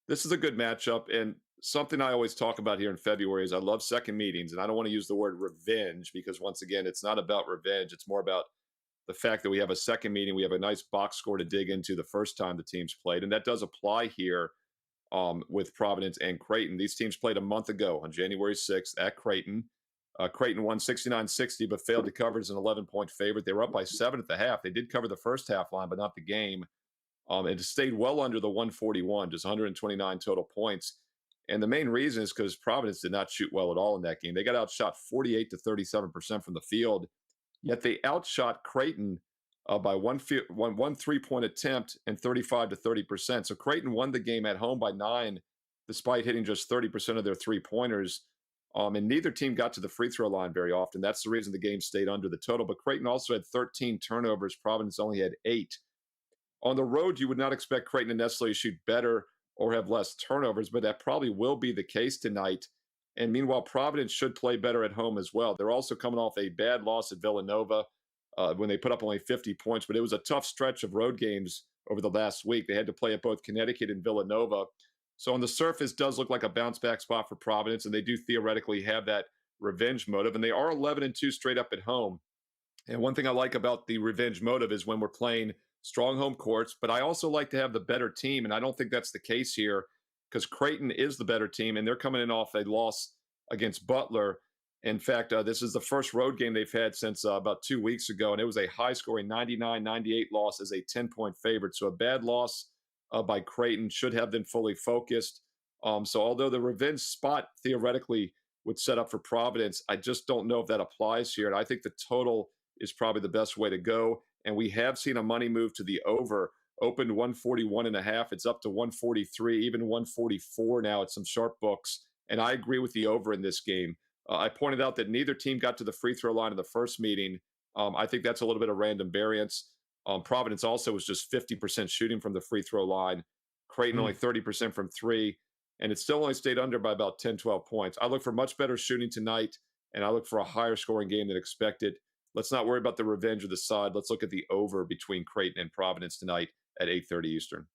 This is a good matchup, and something I always talk about here in February is I love second meetings, and I don't want to use the word revenge because once again, it's not about revenge. It's more about the fact that we have a second meeting, we have a nice box score to dig into the first time the teams played, and that does apply here with Providence and Creighton. These teams played a month ago on January 6th at Creighton. Creighton won 69-60, but failed to cover as an 11-point favorite. They were up by 7 at the half. They did cover the first half line, but not the game. It stayed well under the 141, just 129 total points. And the main reason is because Providence did not shoot well at all in that game. They got outshot 48 to 37% from the field, yet they outshot Creighton by one 3-point attempt and 35 to 30%. So Creighton won the game at home by 9, despite hitting just 30% of their 3-pointers. And neither team got to the free throw line very often. That's the reason the game stayed under the total. But Creighton also had 13 turnovers. Providence only had 8. On the road, you would not expect Creighton to necessarily shoot better or have less turnovers, but that probably will be the case tonight. And meanwhile, Providence should play better at home as well. They're also coming off a bad loss at Villanova when they put up only 50 points, but it was a tough stretch of road games over the last week. They had to play at both Connecticut and Villanova. So on the surface, does look like a bounce back spot for Providence, and they do theoretically have that revenge motive. And they are 11-2 straight up at home. And one thing I like about the revenge motive is when we're playing strong home courts, but I also like to have the better team, and I don't think that's the case here because Creighton is the better team, and they're coming in off a loss against Butler. In fact, this is the first road game they've had since about 2 weeks ago, and it was a high-scoring 99-98 loss as a 10-point favorite. So a bad loss by Creighton should have them fully focused. So although the revenge spot theoretically would set up for Providence, I just don't know if that applies here, and I think the total is probably the best way to go. And we have seen a money move to the over. Opened 141.5. It's up to 143, even 144 now at some sharp books. And I agree with the over in this game. I pointed out that neither team got to the free throw line in the first meeting. I think that's a little bit of random variance. Providence also was just 50% shooting from the free throw line. Creighton only 30% from three. And it still only stayed under by about 10, 12 points. I look for much better shooting tonight, and I look for a higher scoring game than expected. Let's not worry about the revenge of the side. Let's look at the over between Creighton and Providence tonight at 8:30 Eastern.